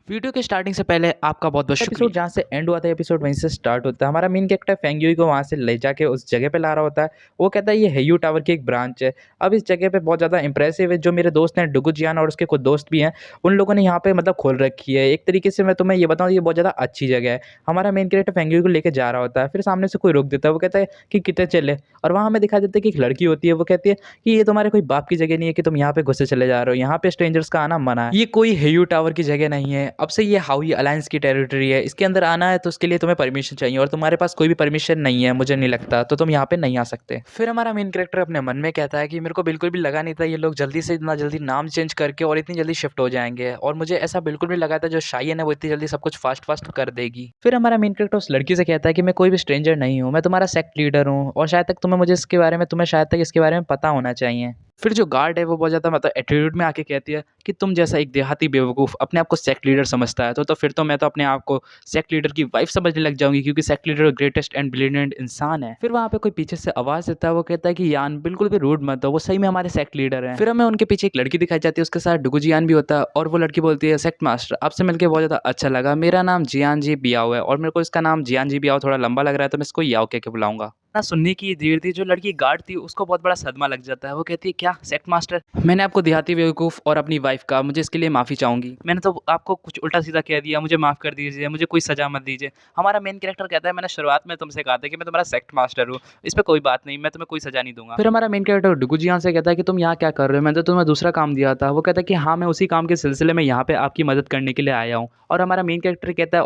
Video के starting से पहले आपका बहुत-बहुत एपिसोड शुक्रिया। जहाँ से एंड हुआ था एपिसोड वहीं से स्टार्ट होता है। हमारा मेन कैरेक्टर फेंग युई को वहाँ से ले जाके उस जगह पे ला रहा होता है। वो कहता है ये हेयू टावर की एक ब्रांच है। अब इस जगह पे बहुत ज़्यादा इम्प्रेसिव है, जो मेरे दोस्त हैं डुगु जियान और उसके कुछ दोस्त भी हैं, उन लोगों ने यहाँ पे मतलब खोल रखी है। एक तरीके से मैं तुम्हें ये बताऊँ, ये बहुत ज़्यादा अच्छी जगह है। हमारा मेन कैरेक्टर फेंग युई को लेके जा रहा होता है, फिर सामने से कोई रोक देता है। वो कहता है कि किधर चले? और वहाँ हमें दिखाई देता है कि एक लड़की होती है, वो कहती है कि ये तुम्हारे कोई बाप की जगह नहीं है कि तुम यहाँ पे घुसे चले जा रहे हो। यहाँ पे स्ट्रेंजर्स का आना मना है। ये कोई हेयू टावर की जगह नहीं है। अब से ये हाउई अलायंस की टेरिटरी है। इसके अंदर आना है तो उसके लिए तुम्हें परमिशन चाहिए और तुम्हारे पास कोई भी परमिशन नहीं है, मुझे नहीं लगता, तो तुम यहाँ पे नहीं आ सकते। फिर हमारा मेन कैरेक्टर अपने मन में कहता है कि मेरे को बिल्कुल भी लगा नहीं था ये लोग जल्दी से इतना जल्दी नाम चेंज करके और इतनी जल्दी शिफ्ट हो जाएंगे, और मुझे ऐसा बिल्कुल भी लगा था जो शायन है वो इतनी जल्दी सब कुछ फास्ट फास्ट कर देगी। फिर हमारा मेन कैरेक्टर उस लड़की से कहता है कि मैं कोई भी स्ट्रेंजर नहीं हूँ, मैं तुम्हारा सेक्ट लीडर हूँ और शायद तक तुम्हें शायद तक इसके बारे में पता होना चाहिए। फिर जो गार्ड है वो बहुत ज़्यादा मतलब एटीट्यूड में आके कहती है कि तुम जैसा एक देहाती बेवकूफ़ अपने आप को सेक्ट लीडर समझता है तो फिर तो मैं तो अपने आप को सेक्ट लीडर की वाइफ समझने लग जाऊंगी, क्योंकि sect leader greatest and brilliant इंसान है। फिर वहाँ पे कोई पीछे से आवाज़ देता है, वो कहता है कि यान बिल्कुल भी रूड मत हो, वो सही में हमारे सेक्ट लीडर हैं। फिर हमें उनके पीछे एक लड़की दिखाई जाती है, उसके साथ डुगु जियान भी होता है और वो लड़की बोलती है सेक्ट मास्टर आपसे मिलकर बहुत ज़्यादा अच्छा लगा, मेरा नाम जियान जी बियाओ है और मेरे को इसका नाम जियान जी बियाओ थोड़ा लंबा लग रहा है तो मैं इसको याओ कह के बुलाऊंगा ना। सुनने की देर थी, जो लड़की गार्ड थी उसको बहुत बड़ा सदमा लग जाता है। वो कहती है क्या सेक्ट मास्टर, मैंने आपको देहाती बेवकूफ़ और अपनी वाइफ का, मुझे इसके लिए माफ़ी चाहूँगी, मैंने तो आपको कुछ उल्टा सीधा कह दिया, मुझे माफ़ कर दीजिए, मुझे कोई सज़ा मत दीजिए। हमारा मेन कैरेक्टर कहता है मैंने शुरुआत में तुमसे कहा था कि मैं तुम्हारा सेक्ट मास्टर हूँ, इस पे कोई बात नहीं, मैं तुम्हें कोई सज़ा नहीं दूँगा। फिर हमारा मेन कैरेक्टर डुगु जियान से कहता है कि तुम यहाँ क्या कर रहे हो, मैंने तो तुम्हें दूसरा काम दिया था। वो कहता है कि हाँ, मैं उसी काम के सिलसिले में यहाँ पे आपकी मदद करने के लिए आया हूँ। और हमारा मेन कैरेक्टर कहता है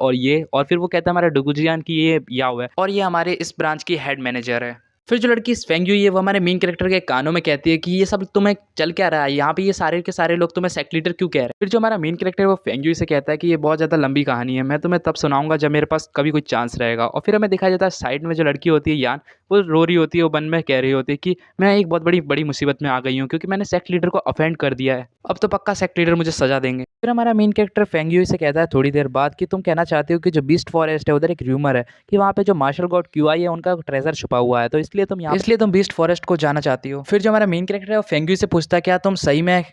और फिर वो कहता है हमारा डुगु जियान की ये याओ है और ये हमारे इस ब्रांच की हेड मैनेजर है। फिर जो लड़की फेंग युई है वो हमारे मेन कैरेक्टर के कानों में कहती है कि ये सब तुम्हें चल क्या रहा है यहाँ पे, ये सारे के सारे लोग तुम्हें सेक्ट लीडर क्यों कह रहे हैं। फिर जो हमारा मेन कैरेक्टर है वो फेंग युई से कहता है कि ये बहुत ज़्यादा लंबी कहानी है, मैं तुम्हें तब सुनाऊंगा जब मेरे पास कभी कोई चांस रहेगा। और फिर हमें दिखाया जाता है साइड में जो लड़की होती है यान, वो रो रही होती है, वो मन में कह रही होती है कि मैं एक बहुत बड़ी बड़ी मुसीबत में आ गई हूँ क्योंकि मैंने सेक्ट लीडर को ऑफेंड कर दिया है, अब तो पक्का सेक्ट लीडर मुझे सजा देंगे। फिर हमारा मेन कैरेक्टर फेंग युई से कहता है थोड़ी देर बाद कि तुम कहना चाहते हो कि जो बीस्ट फॉरेस्ट है उधर एक र्यूमर है कि वहाँ पे जो मार्शल गॉड क्यूआई है उनका ट्रेजर छुपा हुआ है, तो इसलिए तुम बीस्ट फॉरेस्ट को जाना चाहती हो। फिर जो हमारा मेन कैरेक्टर है वो फेंग युई से पूछता है क्या तुम सही में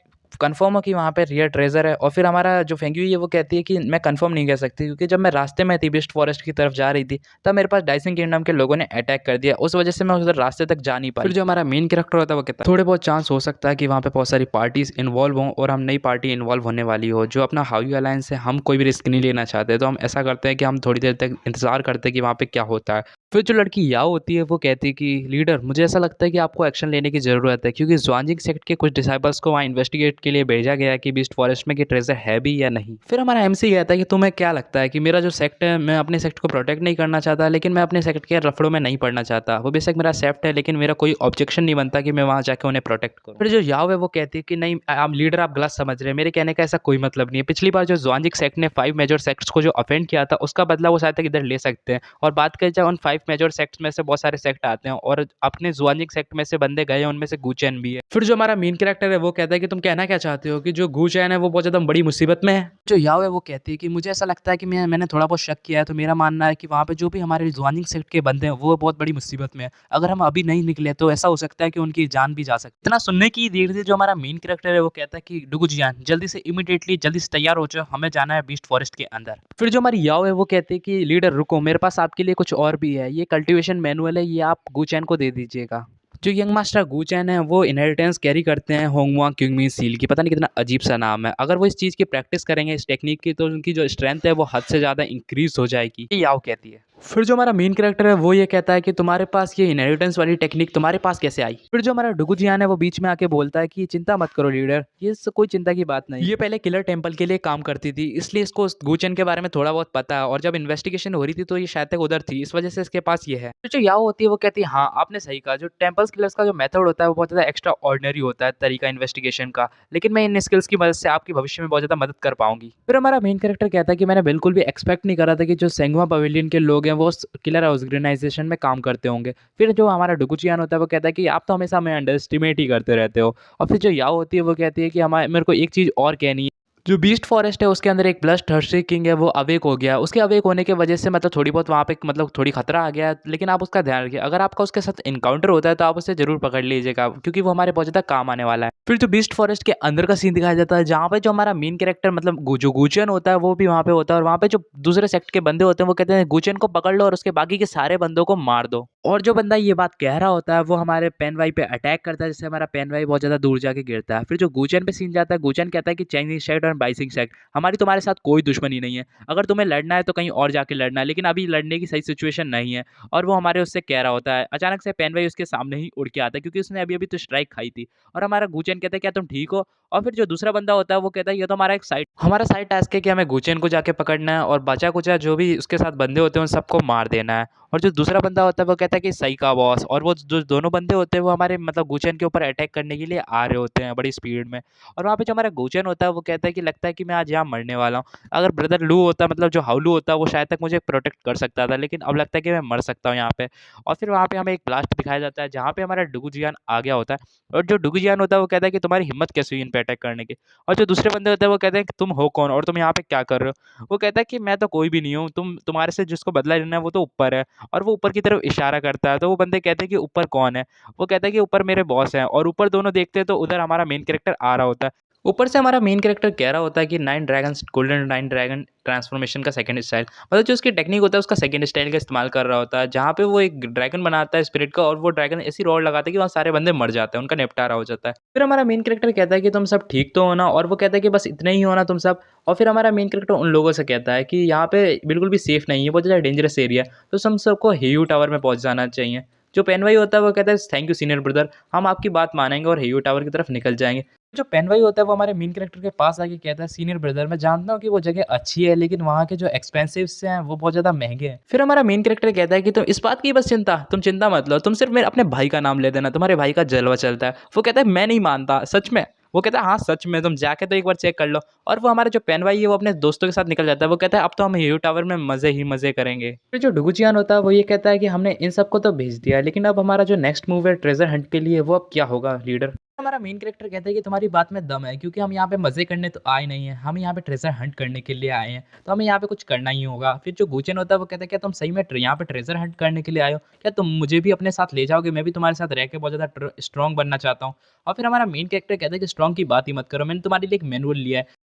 कंफर्म हो कि वहाँ पे रियल ट्रेजर है। और फिर हमारा जो फेंग युई है वो कहती है कि मैं कंफर्म नहीं कह सकती, क्योंकि जब मैं रास्ते में थी बीस्ट फॉरेस्ट की तरफ जा रही थी तब मेरे पास डाइसिंग किंगडम के लोगों ने अटैक कर दिया, उस वजह से मैं उधर रास्ते तक जा नहीं पाई। फिर जो हमारा मेन कैरेक्टर होता है वो कहता है थोड़े बहुत चांस हो सकता है कि वहाँ पे बहुत सारी पार्टीज इन्वॉल्व हों और हम नई पार्टी इन्वॉल्व होने वाली हो जो अपना हावी अलायंस है, हम कोई भी रिस्क नहीं लेना चाहते, तो हम ऐसा करते हैं कि हम थोड़ी देर तक इंतजार करते हैं कि वहाँ पे क्या होता है। फिर जो लड़की याओ होती है वो कहती है कि लीडर मुझे ऐसा लगता है कि आपको एक्शन लेने की ज़रूरत है, क्योंकि ज़ुआनजिंग सेक्ट के कुछ डिसाइबल्स को वहाँ इन्वेस्टिगेट के लिए भेजा गया है कि बीस्ट फॉरेस्ट में कि ट्रेजर है भी या नहीं। फिर हमारा एमसी कहता है कि तुम्हें क्या लगता है कि मेरा जो सेक्ट है, मैं अपने सेक्ट को प्रोटेक्ट नहीं करना चाहता, लेकिन मैं अपने सेक्ट के रफड़ों में नहीं पड़ना चाहता, वो बेशक मेरा सेफ्ट है लेकिन मेरा कोई ऑब्जेक्शन नहीं बनता कि मैं वहाँ जाकर उन्हें प्रोटेक्ट करूँ। फिर जो याओ है वो कहती है कि नहीं आप लीडर, आप गलत समझ रहे हैं, मेरे कहने का ऐसा कोई मतलब नहीं है। पिछली बार जो ज़ुआनजिंग सेक्ट ने 5 मेजर सेक्ट्स को जो ऑफेंड किया था उसका बदला वो शायद तक इधर ले सकते हैं, और बात करें जाए उन 5 मेजर सेक्ट्स में से बहुत सारे सेक्ट आते हैं और अपने ज़ुआनजिंग सेक्ट में से बंदे गए हैं, उनमें से गूचैन भी है। फिर जो हमारा मेन कैरेक्टर है वो कहता है कि तुम कहना क्या चाहते हो कि जो गूचैन है वो बहुत ज़्यादा बड़ी मुसीबत में है। जो याओ है वो कहती है कि मुझे ऐसा लगता है कि मैंने थोड़ा बहुत शक किया है, तो मेरा मानना है कि वहाँ पे जो भी हमारे ज़ुआनजिंग सेक्ट के बंदे हैं वो बहुत बड़ी मुसीबत में है, अगर हम अभी नहीं निकले तो ऐसा हो सकता है कि उनकी जान भी जा सकती है। इतना सुनने की देर थी, जो हमारा मेन कैरेक्टर है वो कहता है कि डुगु जियान जल्दी से इमीडिएटली जल्दी से तैयार हो जाओ, हमें जाना है बीस्ट फॉरेस्ट के अंदर। फिर जो हमारी याओ है वो कहते हैं कि लीडर रुको, मेरे पास आपके लिए कुछ और भी है, ये कल्टीवेशन मैनुअल है, ये आप गूचैन को दे दीजिएगा। जो यंग मास्टर गूचैन है वो इनहेरिटेंस कैरी करते हैं होंगवा क्यूंगमी सील की, पता नहीं कितना अजीब सा नाम है, अगर वो इस चीज़ की प्रैक्टिस करेंगे इस टेक्निक की तो उनकी जो स्ट्रेंथ है वो हद से ज़्यादा इंक्रीज हो जाएगी, ये याओ कहती है। फिर जो हमारा मेन कैरेक्टर है वो ये कहता है कि तुम्हारे पास ये इनहेरिटेंस वाली टेक्निक तुम्हारे पास कैसे आई। फिर जो हमारा डुगु जियान है वो बीच में आके बोलता है कि चिंता मत करो लीडर, कोई चिंता की बात नहीं, ये पहले किलर टेम्पल के लिए काम करती थी, इसलिए इसको गूचेन के बारे में थोड़ा बहुत पता है, और जब इन्वेस्टिगेशन हो रही थी तो ये शायद तक उधर थी, इस वजह से इसके पास ये है। फिर जो याओ होती है वो कहती है हाँ आपने सही कहा, जो टेम्पल्स किलर्स का जो मेथड होता है वो बहुत ज़्यादा एक्स्ट्रा ऑर्डिनरी होता है तरीका इन्वेस्टिगेशन का, लेकिन मैं इन स्किल्स की मदद से आपकी भविष्य में बहुत ज़्यादा मदद कर पाऊंगी। फिर हमारा मेन कैरेक्टर कहता है कि मैंने बिल्कुल भी एक्सपेक्ट नहीं करा था कि जो सेंगवा पवेलियन के लोग हैं वो किलर ऑर्गेनाइजेशन में काम करते होंगे। फिर जो हमारा डुगुचियान होता है वो कहता है कि आप तो हमेशा हमें अंडर एस्टिमेट ही करते रहते हो। और फिर जो याओ होती है वो कहती है कि हमारे मेरे को एक चीज़ और कहनी है जो बीस्ट फॉरेस्ट है उसके अंदर एक ब्लड थर्स्टी किंग है, वो अवेक हो गया। उसके अवेक होने की वजह से मतलब थोड़ी बहुत वहाँ पे मतलब थोड़ी खतरा आ गया है, लेकिन आप उसका ध्यान रखिए। अगर आपका उसके साथ इनकाउंटर होता है तो आप उसे ज़रूर पकड़ लीजिएगा, क्योंकि वो हमारे बहुत ज़्यादा काम आने वाला है। फिर जो बीस्ट फॉरेस्ट के अंदर का सीन दिखाया जाता है, जहाँ पे जो हमारा मेन कैरेक्टर मतलब जो गुचेन होता है वो भी वहाँ पे होता है, और वहाँ पे जो दूसरे सेक्ट के बंदे होते हैं वो कहते हैं गुचेन को पकड़ लो और उसके बाकी के सारे बंदों को मार दो। और जो बंदा ये बात कह रहा होता है वो हमारे पेन वाई पे अटैक करता है, जिससे हमारा पेन वाई बहुत ज़्यादा दूर जाके गिरता है। फिर जो गुचेन पे सीन जाता है, गुचेन कहता है कि चाइनीज सेक्ट और बाइसिंग सेक्ट, हमारी तुम्हारे साथ कोई दुश्मनी नहीं है। अगर तुम्हें लड़ना है तो कहीं और जाके लड़ना है, लेकिन अभी लड़ने की सही सिचुएशन नहीं है। और वो हमारे उससे कह रहा होता है। अचानक से पेन वाई उसके सामने ही उड़ के आता है, क्योंकि उसने अभी-अभी तो स्ट्राइक खाई थी। और हमारा गुचेन कहता है, क्या तुम ठीक हो? और फिर जो दूसरा बंदा होता है वो कहता है, ये तो हमारा साइड टास्क है कि हमें गुचेन को जाके पकड़ना है और बचा-कुचा जो भी उसके साथ बंदे होते हैं उन सबको मार देना है। और जो दूसरा बंदा होता है वो कहता है कि सही कहा बॉस। और वो जो दोनों बंदे होते हैं वो हमारे मतलब गुचेन के ऊपर अटैक करने के लिए आ रहे होते हैं बड़ी स्पीड में। और वहाँ पे जो हमारा गुचेन होता है वो कहता है कि लगता है कि मैं आज यहाँ मरने वाला हूँ। अगर ब्रदर लू होता, मतलब जो हाउलू होता, वो शायद तक मुझे प्रोटेक्ट कर सकता था, लेकिन अब लगता है कि मैं मर सकता हूँ यहाँ पे। और फिर वहाँ पे हमें एक ब्लास्ट दिखाया जाता है जहाँ पे हमारा डुगुजियान आ गया होता है। और जो डुगुजियान होता है वो कहता है कि तुम्हारी हिम्मत कैसे हुई इन पे अटैक करने की। और जो दूसरे बंदे होते हैं वो कहते हैं कि तुम हो कौन और तुम यहाँ पे क्या कर रहे हो। वो कहता है कि मैं तो कोई भी नहीं हूँ, तुम्हारे से जिसको बदला लेना है वो तो ऊपर है। और वो ऊपर की तरफ इशारा करता है, तो वो बंदे कहते हैं कि ऊपर कौन है। वो कहता है कि ऊपर मेरे बॉस हैं। और ऊपर दोनों देखते हैं तो उधर हमारा मेन कैरेक्टर आ रहा होता है। ऊपर से हमारा मेन कैरेक्टर कह रहा होता है कि 9 ड्रैगन्स गोल्डन 9 ड्रैगन ट्रांसफॉर्मेशन का सेकंड स्टाइल, मतलब जो उसकी टेक्निक होता है उसका सेकंड स्टाइल का इस्तेमाल कर रहा होता है, जहाँ पे वो एक ड्रैगन बनाता है स्पिरिट का, और वो ड्रैगन ऐसी रॉड लगाता है कि वहाँ सारे बंदे मर जाते हैं, उनका निपटारा हो जाता है। फिर हमारा मेन कैरेक्टर कहता है कि तुम सब ठीक तो हो ना, और वो कहता है कि बस इतने ही हो ना तुम सब। और फिर हमारा मेन कैरेक्टर उन लोगों से कहता है कि यहाँ पे बिल्कुल भी सेफ नहीं है, बहुत ज़्यादा डेंजरस एरिया है, तो हम सबको हेयू टावर में पहुँच जाना चाहिए। जो पेनवाई होता है वो कहता है थैंक यू सीनियर ब्रदर, हम आपकी बात मानेंगे और हेयू टावर की तरफ निकल जाएंगे। जो पेनवाई होता है वो हमारे मेन कैरेक्टर के पास आके कहता है, सीनियर ब्रदर मैं जानता हूँ कि वो जगह अच्छी है, लेकिन वहाँ के जो एक्सपेंसिव्स हैं वो बहुत ज़्यादा महंगे हैं। फिर हमारा मेन कैरेक्टर कहता है कि तुम इस बात की बस तुम चिंता मत लो, तुम सिर्फ मेरे अपने भाई का नाम ले देना, तुम्हारे भाई का जलवा चलता है। वो कहता है मैं नहीं मानता, सच में? वो कहता है हाँ सच में, तुम जाके तो एक बार चेक कर लो। और वो हमारा जो पेनवाई है वो अपने दोस्तों के साथ निकल जाता है। वो कहता है अब तो हम हीरो टावर में मज़े ही मज़े करेंगे। फिर जो डुगुचियान होता है वो ये कहता है कि हमने इन सबको तो भेज दिया है, लेकिन अब हमारा जो नेक्स्ट मूव है ट्रेजर हंट के लिए, वो अब क्या होगा लीडर? हमारा मेन कैरेक्टर कहता है कि तुम्हारी बात में दम है, क्योंकि हम यहाँ पे मज़े करने तो आए नहीं हैं, हम यहाँ पे ट्रेजर हंट करने के लिए आए हैं, तो हमें यहाँ पे कुछ करना ही होगा। फिर जो गुचेन होता है वो कहता है क्या तुम सही में यहाँ पे ट्रेजर हंट करने के लिए आए हो? क्या तुम मुझे भी अपने साथ ले जाओगे? मैं भी तुम्हारे साथ रह के बहुत ज़्यादा स्ट्रॉन्ग बनना चाहता हूँ। और फिर हमारा मेन कैरेक्टर कहता है कि स्ट्रॉन्ग की बात ही मत करो, मैंने तुम्हारे लिए एक मैनुअल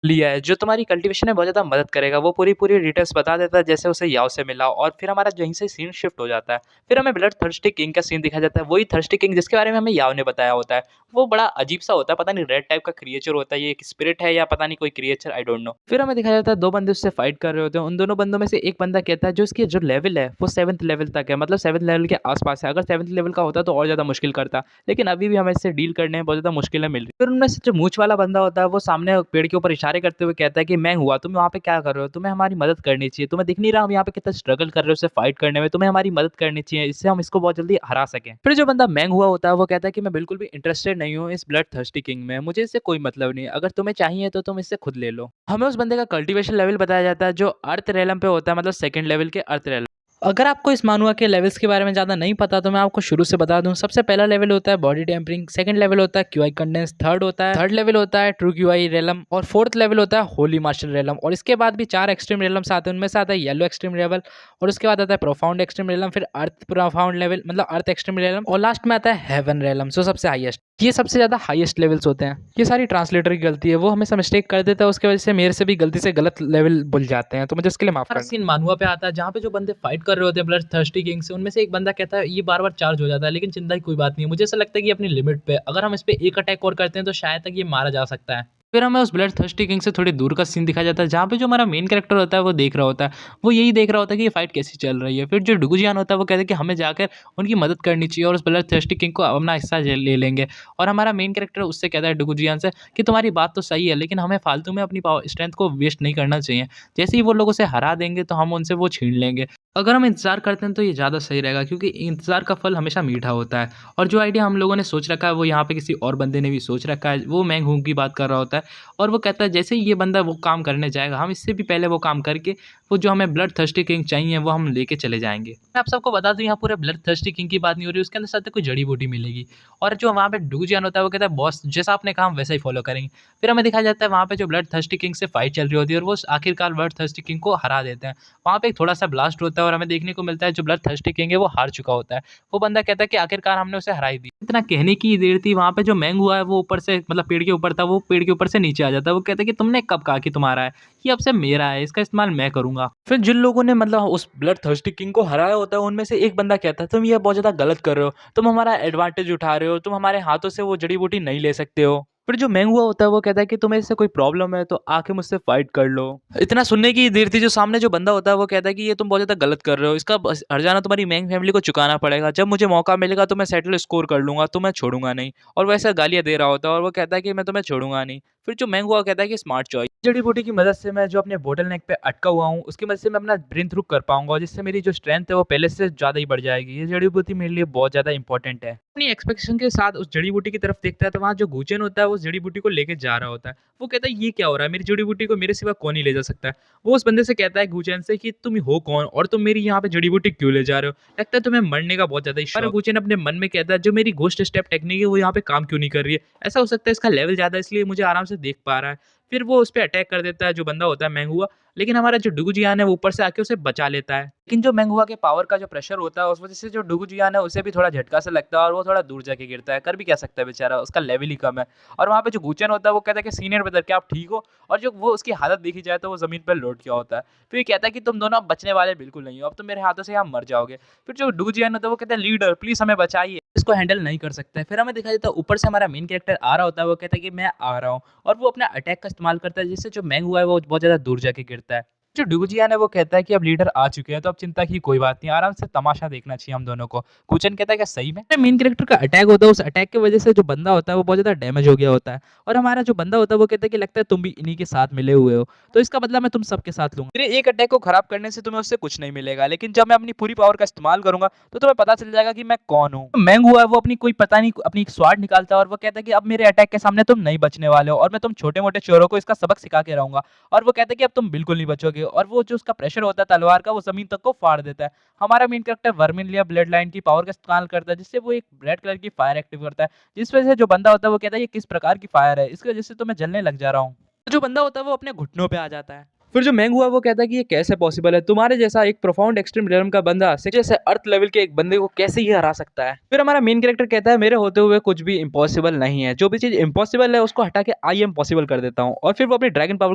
लिया है जो तुम्हारी कल्टीवेशन में बहुत ज़्यादा मदद करेगा। वो पूरी डिटेल्स बता देता है जैसे उसे याव से मिला। और फिर हमारा यहीं से सीन शिफ्ट हो जाता है। फिर हमें ब्लड थर्स्टी किंग का सीन दिखाया जाता है, वही थर्स्टी किंग जिसके बारे में हमें याव ने बताया होता है। वो बड़ा अजीब-सा होता है, पता नहीं रेड टाइप का क्रिएचर होता है, ये एक स्पिरिट है या पता नहीं कोई क्रिएचर, आई डोंट नो। फिर हमें दिखाया जाता है 2 बंदे उससे फाइट कर रहे होते हैं। उन दोनों बंदों में से एक बंदा कहता है जो इसकी जो लेवल है वो 7th लेवल तक है, मतलब 7th लेवल के आस-पास है। अगर 7th लेवल का होता तो और ज़्यादा मुश्किल करता, लेकिन अभी भी हमें इससे डील करने में बहुत ज़्यादा मुश्किलें मिल रही। फिर उनमें से जो मूंछ वाला बंदा होता है वो सामने पेड़ के ऊपर इशारे करते हुए कहता है कि मैं हुआ, तुम वहाँ पे क्या कर रहे हो? तुम्हें हमारी मदद करनी चाहिए। तुम्हें दिख नहीं रहा हम यहाँ पे कितना स्ट्रगल कर रहे हो उससे फाइट करने में? तुम्हें हमारी मदद करनी चाहिए, इससे हम इसको बहुत जल्दी हरा सकें। फिर जो बंदा मैंग हुआ होता है वो कहता है कि मैं बिल्कुल भी इंटरेस्टेड नहीं हूँ इस ब्लड थर्स्टी किंग में, मुझे इससे कोई मतलब नहीं है। अगर तुम्हें चाहिए तो तुम इससे खुद ले लो। हमें उस बंदे का कल्टीवेशन लेवल बताया जाता है जो अर्थ रेलम पे होता है, मतलब 2nd लेवल के अर्थ रेलम। अगर आपको इस मानुआ के लेवल्स के बारे में ज़्यादा नहीं पता तो मैं आपको शुरू से बता दूं। सबसे पहला लेवल होता है बॉडी टेम्परिंग, सेकंड लेवल होता है क्यूआई कंडेंस, थर्ड लेवल होता है ट्रू क्यूआई रेलम, और फोर्थ लेवल होता है होली मार्शल रेलम। और इसके बाद भी 4 एक्सट्रीम रेलम्स आते हैं, उनमें से आता है येलो एक्सट्रीम लेवल, और उसके बाद आता है प्रोफाउंड एक्सट्रीम रेलम, फिर अर्थ प्रोफाउंड लेवल मतलब अर्थ एक्सट्रीम रेलम, और लास्ट में आता है हेवन रेलम, सो सबसे हाईएस्ट। ये सबसे ज़्यादा हाईएस्ट लेवल्स होते हैं। ये सारी ट्रांसलेटर की गलती है, वो हमेशा मिस्टेक कर देता है, उसकी वजह से मेरे से भी गलती से गलत लेवल बोल जाते हैं, तो मुझे इसके लिए माफ कर। सीन मानुआ पे आता है जहाँ पे जो बंदे फाइट कर रहे होते हैं ब्लड थर्स्टी किंग से, उनमें से एक बंदा कहता है ये बार-बार चार्ज हो जाता है, लेकिन चिंता की कोई बात नहीं है। मुझे ऐसा लगता है कि ये अपनी लिमिट पे, अगर हम इस पे एक अटैक और करते हैं तो शायद तक ये मारा जा सकता है। फिर हमें उस ब्लड थर्स्टी किंग से थोड़ी दूर का सीन दिखाया जाता है, जहाँ पे जो हमारा मेन कैरेक्टर होता है वो देख रहा होता है। वो यही देख रहा होता है कि ये फाइट कैसी चल रही है। फिर जो डुगुजियान होता है वो कहता है कि हमें जाकर उनकी मदद करनी चाहिए और उस ब्लड थर्स्टी किंग को अपना हिस्सा ले लेंगे। और हमारा मेन कैरेक्टर उससे कहता है डुगुजियान से कि तुम्हारी बात तो सही है, लेकिन हमें फालतू में अपनी पावर स्ट्रेंथ को वेस्ट नहीं करना चाहिए। जैसे ही वो लोग उसे हरा देंगे तो हम उनसे वो छीन लेंगे। अगर हम इंतज़ार करते हैं तो ये ज़्यादा सही रहेगा क्योंकि इंतज़ार का फल हमेशा मीठा होता है और जो आइडिया हम लोगों ने सोच रखा है वो यहाँ पे किसी और बंदे ने भी सोच रखा है, वो मैंग हूँ की बात कर रहा होता है और वो कहता है जैसे ही ये बंदा वो काम करने जाएगा, हम इससे भी पहले वो काम करके वो जो हमें ब्लड थर्स्टी किंग चाहिए वो हम लेके चले जाएँगे। मैं आप सबको बता दूँ यहाँ पूरे ब्लड थर्स्टी किंग की बात नहीं हो रही, उसके अंदर साथ कोई जड़ी-बूटी मिलेगी और जो वहाँ पे डुगजियान होता है वो कहता है बॉस जैसा आपने कहा हम वैसा ही फ़ॉलो करेंगे। फिर हमें दिखाया जाता है वहाँ पे जो ब्लड थर्स्टी किंग से फाइट चल रही होती है और वो आखिरकार ब्लड थर्स्टी किंग को हरा देते हैं। वहाँ पे एक थोड़ा-सा ब्लास्ट होता है और हमें देखने को मिलता है जो ब्लड थर्स्टी किंग है वो हार चुका होता है। वो बंदा कहता है कि आखिरकार हमने उसे हरा ही दिया। इतना कहने की ही देर थी वहाँ पे जो मैंग हुआ है वो ऊपर से मतलब पेड़ के ऊपर था, वो पेड़ के ऊपर से नीचे आ जाता है। वो कहता है कि तुमने कब कहा कि तुम्हारा है? ये अब से मेरा है, इसका इस्तेमाल मैं करूँगा। फिर जिन लोगों ने मतलब उस ब्लड थर्स्टी किंग को हराया होता है उनमें से एक बंदा कहता है तुम ये बहुत ज़्यादा गलत कर रहे हो, तुम हमारा एडवांटेज उठा रहे हो, तुम हमारे हाथों से वो जड़ी-बूटी नहीं ले सकते हो। फिर जो मैंग हुआ होता है वो कहता है कि तुम्हें इससे कोई प्रॉब्लम है तो आके मुझसे फाइट कर लो। इतना सुनने की देर थी जो सामने जो बंदा होता है वो कहता है कि ये तुम बहुत ज़्यादा गलत कर रहे हो, इसका बस हर्जाना तुम्हारी मैंग फैमिली को चुकाना पड़ेगा, जब मुझे मौका मिलेगा तो मैं सेटल स्कोर कर लूँगा, तो मैं छोड़ूँगा नहीं। और वो ऐसे गालियाँ दे रहा होता है और वो कहता है कि मैं तुम्हें छोड़ूँगा नहीं। फिर जो मैंग हुआ कहता है कि स्मार्ट चॉइस, जड़ी-बूटी की मदद से मैं जो अपने बॉटल नेक पे अटका हुआ हूँ, उसकी मदद से मैं अपना ब्रीथ थ्रू कर पाऊँगा और जिससे मेरी जो स्ट्रेंथ है वो पहले से ज़्यादा ही बढ़ जाएगी। ये जड़ी-बूटी मेरे लिए बहुत ज़्यादा इंपॉर्टेंट है। अपनी एक्सपेक्टेशन के साथ उस जड़ी-बूटी की तरफ देखता है तो वहाँ जो गूचेन होता है वो उस जड़ी-बूटी को लेके जा रहा होता है। वो कहता है ये क्या हो रहा है? मेरी जड़ी-बूटी को मेरे सिवा कौन ही ले जा सकता है? वो उस बंदे से कहता है गूचेन से कि तुम हो कौन और तुम मेरी यहाँ पे जड़ी-बूटी क्यों ले जा रहे हो? लगता है तुम्हें मरने का बहुत ज़्यादा ही शौक है। गूचेन अपने मन में कहता है जो मेरी घोस्ट स्टेप टेक्निक है वो यहाँ पे काम क्यों नहीं कर रही है? ऐसा हो सकता है इसका लेवल ज़्यादा है इसलिए मुझे आराम से देख पा रहा है। फिर वो उस पे अटैक कर देता है जो बंदा होता है मैंगहुआ, लेकिन हमारा जो डुगुजियान है वो ऊपर से आके उसे बचा लेता है। लेकिन जो मैंगहुआ के पावर का जो प्रेशर होता है उस वज़ह से जो डुगुजियान है उसे भी थोड़ा झटका सा लगता है और वो थोड़ा दूर जाके गिरता है। कर भी क्या सकता है बेचारा, उसका लेवल ही कम है। और वहाँ पे जो गूचेन होता है वो कहता है कि सीनियर ब्रदर क्या आप ठीक हो? और जो वो उसकी हालत देखी जाए तो वो ज़मीन पर लौट गया होता है। फिर ये कहता है कि तुम दोनों अब बचने वाले बिल्कुल नहीं हो, अब तो मेरे हाथों से यहाँ मर जाओगे। फिर जो डुगुजियान होता है वो कहता है लीडर प्लीज़ हमें बचाइए, इसको हैंडल नहीं कर सकते। फिर हमें दिखाई देता है ऊपर से हमारा मेन कैरेक्टर आ रहा होता है, वो कहता है कि मैं आ रहा हूँ और वो अपना अटैक का इस्तेमाल करता है जिससे जो मैंग हुआ है वो बहुत ज़्यादा दूर जाके गिरता है। जो डुगुजियान है वो कहता है कि अब लीडर आ चुके हैं तो अब चिंता की कोई बात नहीं, आराम से तमाशा देखना चाहिए हम दोनों को। कुचन कहता है क्या सही में? मेन कैरेक्टर का अटैक होता है, उस अटैक की वजह से जो बंदा होता है वो बहुत ज़्यादा डैमेज हो गया होता है और हमारा जो बंदा होता है वो कहता है कि लगता है तुम भी इन्हीं के साथ मिले हुए हो, तो इसका बदला मैं तुम सबके साथ लूँगा। मेरे एक अटैक को खराब करने से तुम्हें उससे कुछ नहीं मिलेगा, लेकिन जब मैं अपनी पूरी पावर का इस्तेमाल करूँगा तो तुम्हें पता चल जाएगा कि मैं कौन हूँ। मैंग हुआ है वो अपनी कोई पता नहीं अपनी एक स्वाड निकालता है और वो कहता है कि अब मेरे अटैक के सामने तुम नहीं बचने वाले हो और मैं तुम छोटे-मोटे चोरों को इसका सबक सिखा के रहूँगा। और वो कहता है कि अब तुम बिल्कुल नहीं बचोगे और वो जो उसका प्रेशर होता है तलवार का वो ज़मीन तक को फाड़ देता है। हमारा मेन कैरेक्टर वर्मिलिया ब्लड लाइन की पावर का इस्तेमाल करता है जिससे वो एक रेड कलर की फायर एक्टिव करता है, जिस वजह से जो बंदा होता है वो कहता है ये किस प्रकार की फायर है, इसकी वजह से तो मैं जलने लग जा रहा हूँ। तो जो बंदा होता है वो अपने घुटनों पे आ जाता है। फिर जो मैंग हुआ वो कहता है कि ये कैसे पॉसिबल है, तुम्हारे जैसा एक प्रोफाउंड एक्सट्रीम रियल्म का बंदा जैसे अर्थ लेवल के एक बंदे को कैसे ये हरा सकता है। फिर हमारा मेन कैरेक्टर कहता है मेरे होते हुए कुछ भी इम्पॉसिबल नहीं है, जो भी चीज इम्पॉसिबल है उसको हटा के आई एम पॉसिबल कर देता हूँ और फिर वो अपनी ड्रैगन पावर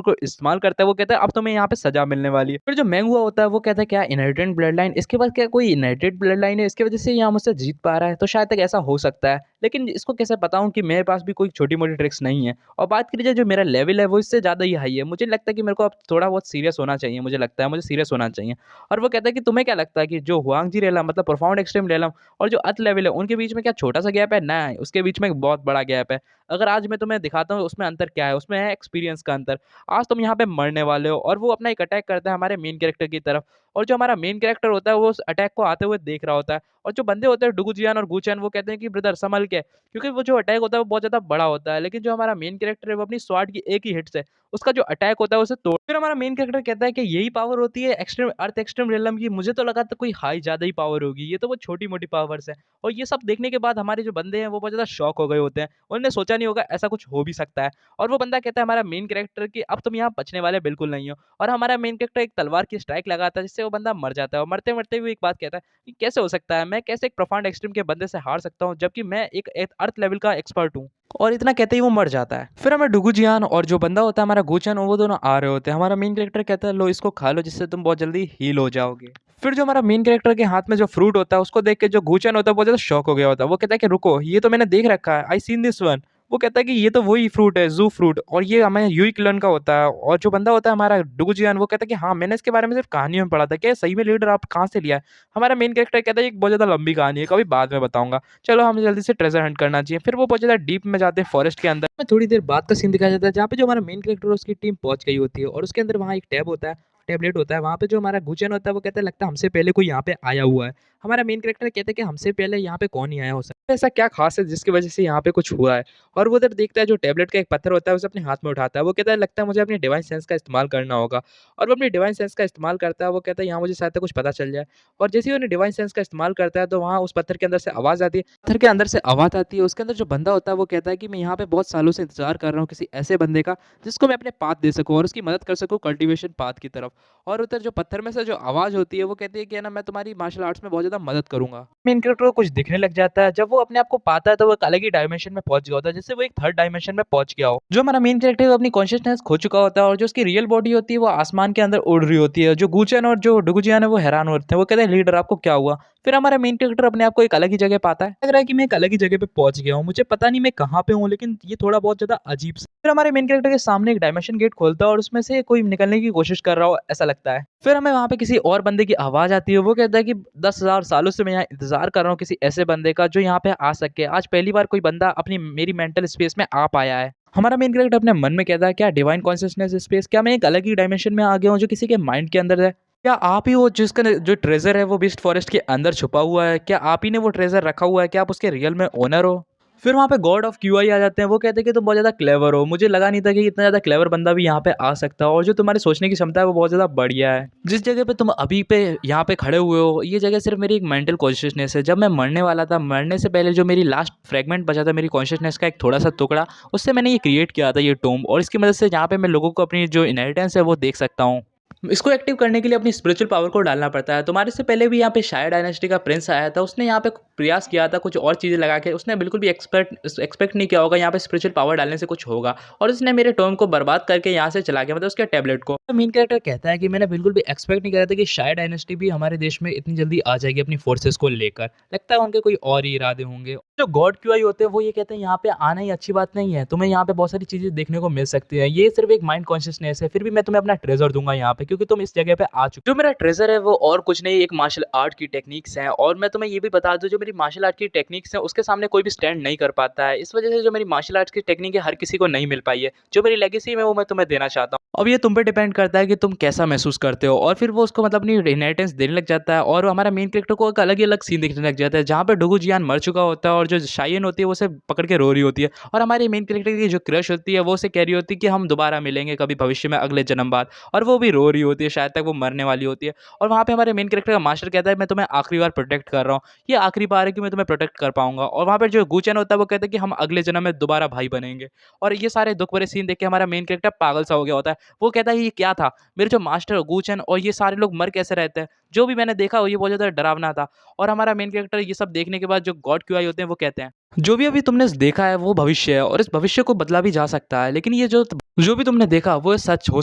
को इस्तेमाल करता है। वो कहता है अब तुम्हें यहाँ पे सजा मिलने वाली है। फिर जो मैंग हुआ होता है वो कहता है क्या इनहेरिटेड ब्लड लाइन, इसके बाद क्या कोई इनहेरिटेड ब्लड लाइन है इसकी वजह से यहाँ मुझसे जीत पा रहा है, तो शायद तक ऐसा हो सकता है, लेकिन इसको कैसे बताऊं कि मेरे पास भी कोई छोटी मोटी ट्रिक्स नहीं है। और बात करी जाए जो मेरा लेवल है वो इससे ज़्यादा ही हाई है, मुझे लगता है कि मेरे को अब थोड़ा बहुत सीरियस होना चाहिए, मुझे लगता है मुझे सीरियस होना चाहिए। और वो कहता है कि तुम्हें क्या लगता है कि जो हुआंगजी रेलम मतलब प्रोफाउंड एक्सट्रीम रेलम और जो अर्थ लेवल है उनके बीच में क्या छोटा सा गैप है? नहीं, उसके बीच में एक बहुत बड़ा गैप है। अगर आज मैं तुम्हें दिखाता हूँ उसमें अंतर क्या है, उसमें है एक्सपीरियंस का अंतर। आज तुम यहाँ पे मरने वाले हो। और वो अपना एक अटैक करता है हमारे मेन कैरेक्टर की तरफ और जो हमारा मेन कैरेक्टर होता है वो उस अटैक को आते हुए देख रहा होता है और जो बंदे होते हैं डुगुजियान और गूचेन वो कहते हैं कि ब्रदर संभल के, क्योंकि वो जो अटैक होता है वो बहुत ज़्यादा बड़ा होता है, लेकिन जो हमारा मेन कैरेक्टर है वो अपनी स्वॉर्ड की एक ही हिट से उसका जो अटैक होता है उसे तोड़। फिर हमारा मेन कैरेक्टर कहता है कि यही पावर होती है एक्सट्रीम अर्थ एक्सट्रीम रियलम की, मुझे तो लगा था कोई हाई ज़्यादा ही पावर होगी, ये तो वो छोटी-मोटी पावर्स है। और ये सब देखने के बाद हमारे जो बंदे हैं वो बहुत ज़्यादा शॉक हो गए होते हैं। उन्होंने सोचा नहीं होगा ऐसा कुछ हो भी सकता है। और वो बंदा कहता है हमारा मेन कैरेक्टर कि अब तुम यहाँ बचने वाले बिल्कुल नहीं हो। और हमारा मेन कैरेक्टर एक तलवार की स्ट्राइक लगाता है जिससे वो बंदा मर जाता है और मरते-मरते भी एक बात कहता है कि कैसे हो सकता है? मैं कैसे एक प्रोफाउंड एक्सट्रीम के बंदे से हार सकता हूँ जबकि मैं एक अर्थ लेवल का एक्सपर्ट हूँ। और इतना कहते ही वो मर जाता है। फिर हमें डुगुजियान और जो बंदा होता है हमारा गोचन वो दोनों आ रहे होते हैं। हमारा मेन कैरेक्टर कहता है लो इसको खा लो जिससे तुम बहुत जल्दी हील हो जाओगे। फिर जो हमारा मेन कैरेक्टर के हाथ में जो फ्रूट होता है उसको देख के जो गोचन होता है बहुत ज़्यादा शॉक हो गया होता है। वो कहता है कि रुको ये तो मैंने देख रखा है, आई सीन दिस वन। वो कहता है कि ये तो वही फ्रूट है ज़ू फ्रूट और ये हमें यूई क्लन का होता है। और जो बंदा होता है हमारा डुगुजियान वो कहता है कि हाँ मैंने इसके बारे में सिर्फ कहानियों में पढ़ा था। क्या ये सही में लीडर आप कहाँ से लिया है? हमारा मेन कैरेक्टर कहता है ये बहुत ज़्यादा लंबी कहानी है, कभी बाद में बताऊँगा। चलो हमें जल्दी से ट्रेजर हंट करना चाहिए। फिर वो बहुत ज़्यादा डीप में जाते हैं फॉरेस्ट के अंदर। में थोड़ी देर बाद का सीन दिखाया जाता है जहाँ पे जो हमारा मेन कैरेक्टर है उसकी टीम पहुँच गई होती है और उसके अंदर वहाँ एक टैब होता है टैबलेट होता है, वहाँ पे जो हमारा गुचेन होता है वो कहता है लगता है हमसे पहले कोई यहाँ पे आया हुआ है। हमारा मेन कैरेक्टर कहता है कि हमसे पहले यहाँ पे कौन ही आया हो सकता है, ऐसा क्या ख़ास है जिसकी वज़ह से यहाँ पे कुछ हुआ है? और वो उधर देखता है जो टैबलेट का एक पत्थर होता है उसे अपने हाथ में उठाता है, वो कहता है लगता है मुझे अपनी डिवाइन सेंस का इस्तेमाल करना होगा। और वो अपनी डिवाइन सेंस का इस्तेमाल करता है, वो कहता है यहाँ मुझे शायद तक कुछ पता चल जाए। और जैसे ही उन्हें डिवाइन सेंस का इस्तेमाल करता है तो वहाँ उस पत्थर के अंदर से आवाज़ आती है, पत्थर के अंदर से आवाज़ आती है, उसके अंदर जो बंदा होता है वो कहता है कि मैं यहाँ पे बहुत सालों से इंतज़ार कर रहा हूँ किसी ऐसे बंदे का जिसको मैं अपने पाथ दे सकूँ और उसकी मदद कर सकूँ कल्टीवेशन पाथ की तरफ। और उधर जो पत्थर में से जो आवाज़ होती है वो कहती है कि है ना मैं तुम्हारी मार्शल आर्ट्स में बहुत ज़्यादा मदद करूँगा। मेन कैरेक्टर को कुछ दिखने लग जाता है, जब वो अपने आप को पाता है तो वो एक अलग ही डायमेंशन में पहुँच गया होता है, जैसे वो एक थर्ड डायमेंशन में पहुँच गया हो। जो हमारा मेन कैरेक्टर है वो अपनी कॉन्शसनेस खो चुका होता है और जो उसकी रियल बॉडी होती है वो आसमान के अंदर उड़ रही होती है। जो गूचेन और जो डुगुजियान है वो हैरान होते हैं, वो कहते हैं लीडर आपको क्या हुआ? फिर हमारा मेन कैरेक्टर अपने आप को एक अलग ही जगह पाता है। लग रहा है कि मैं एक अलग ही जगह पे पहुँच गया हूँ, मुझे पता नहीं मैं कहाँ पे हूँ लेकिन ये थोड़ा बहुत ज़्यादा अजीब सा। फिर हमारे मेन कैरेक्टर के सामने एक डायमेंशन गेट खोलता है और उसमें से कोई निकलने की कोशिश कर रहा हो ऐसा लगता है। फिर हमें वहाँ पे किसी और बंदे की आवाज़ आती है, वो कहता है कि 10,000 सालों से मैं यहाँ इंतज़ार कर रहा हूँ किसी ऐसे बंदे का जो यहाँ पे आ सके। आज पहली बार कोई बंदा अपनी मेरी मेंटल स्पेस में आ पाया है। हमारा मेन कैरेक्टर अपने मन में कहता है क्या डिवाइन कॉन्शसनेस स्पेस, क्या मैं एक अलग ही डायमेंशन में आ गया हूँ जो किसी के माइंड के अंदर है? क्या आप ही वो जिसका जो ट्रेज़र है वो बीस्ट फॉरेस्ट के अंदर छुपा हुआ है? क्या आप ही ने वो ट्रेज़र रखा हुआ है? क्या आप उसके रियल में ओनर हो? फिर वहाँ पे गॉड ऑफ क्यूआई आ जाते हैं, वो कहते हैं कि तुम बहुत ज़्यादा क्लेवर हो। मुझे लगा नहीं था कि इतना ज़्यादा क्लेवर बंदा भी यहाँ पे आ सकता है और जो तुम्हारी सोचने की क्षमता है वो बहुत ज़्यादा बढ़िया है। जिस जगह पे तुम अभी पे यहाँ पे खड़े हुए हो, ये जगह सिर्फ मेरी एक मेंटल कॉन्शियसनेस है। जब मैं मरने वाला था, मरने से पहले जो मेरी लास्ट फ्रेगमेंट बचा था मेरी कॉन्शियसनेस का एक थोड़ा-सा टुकड़ा, उससे मैंने ये क्रिएट किया था ये टोम्ब और इसकी मदद से यहाँ पे मैं लोगों को अपनी जो इनहेरिटेंस है वो देख सकता हूँ। इसको एक्टिव करने के लिए अपनी स्पिरिचुअल पावर को डालना पड़ता है। तुम्हारे से पहले भी यहाँ पे शाया डायनेस्टी का प्रिंस आया था, उसने यहाँ पे प्रयास किया था कुछ और चीज़ें लगा के, उसने बिल्कुल भी एक्सपेक्ट नहीं किया होगा यहाँ पे स्पिरिचुअल पावर डालने से कुछ होगा और उसने मेरे टोम को बर्बाद करके यहाँ से चला गया, मतलब उसके टैबलेट को। मेन कैरेक्टर कहता है कि मैंने बिल्कुल भी एक्सपेक्ट नहीं करा था कि शाया डायनेस्टी भी हमारे देश में इतनी जल्दी आ जाएगी अपनी फोर्सेस को लेकर। लगता है उनके कोई और ही इरादे होंगे। जो गॉड क्यूआई होते हैं वो ये कहते हैं यहाँ पे आना ही अच्छी बात नहीं है, तुम्हें यहाँ पे बहुत सारी चीज़ें देखने को मिल सकती है, ये सिर्फ एक माइंड कॉन्शियसनेस है, फिर भी मैं तुम्हें अपना ट्रेजर दूंगा यहाँ पे क्योंकि तुम इस जगह पे आ चुके हो। जो मेरा ट्रेजर है वो और कुछ नहीं, एक मार्शल आर्ट की टेक्निक्स हैं और मैं तुम्हें ये भी बता दूं जो मेरी मार्शल आर्ट की टेक्निक्स हैं उसके सामने कोई भी स्टैंड नहीं कर पाता है। इस वजह से जो मेरी मार्शल आर्ट्स की टेक्निक है हर किसी को नहीं मिल पाई है। जो मेरी लेगेसी है वो मैं तुम्हें देना चाहता हूँ। अब ये तुम पे डिपेंड करता है कि तुम कैसा महसूस करते हो और फिर वो उसको मतलब अपनी इनहेरिटेंस देने लग जाता है और हमारा मेन कैरेक्टर को एक अलग ही अलग सीन दिखने लग जाता है जहाँ पे डुगु जियान मर चुका होता है और जो शायन होती है वो उसे पकड़ के रो रही होती है और हमारे मेन कैरेक्टर की जो क्रश होती है वो उसे कह रही होती है कि हम दोबारा मिलेंगे कभी भविष्य में अगले जन्म बाद, और वो भी रो रही होती है, शायद तक वो मरने वाली होती है। और वहाँ पे हमारे मेन कैरेक्टर का मास्टर कहता है मैं तुम्हें आखिरी बार प्रोटेक्ट कर रहा हूँ, ये आखिरी बार है कि मैं तुम्हें प्रोटेक्ट कर पाऊंगा। और वहाँ पर जो गुचैन होता है वो कहता है कि हम अगले जन्म में दोबारा भाई बनेंगे। और ये सारे दुख भरे सीन देख के हमारा मेन कैरेक्टर पागल सा हो गया होता है। वो कहता है ये क्या था, मेरे जो मास्टर गुचैन और ये सारे लोग मर कैसे रहते हैं, जो भी मैंने देखा ये बहुत ज़्यादा डरावना था। और हमारा मेन कैरेक्टर ये सब देखने के बाद जो गॉड क्यूआई होते हैं वो कहते हैं जो भी अभी तुमने देखा है वो भविष्य है और इस भविष्य को बदला भी जा सकता है, लेकिन ये जो भी तुमने देखा वो सच हो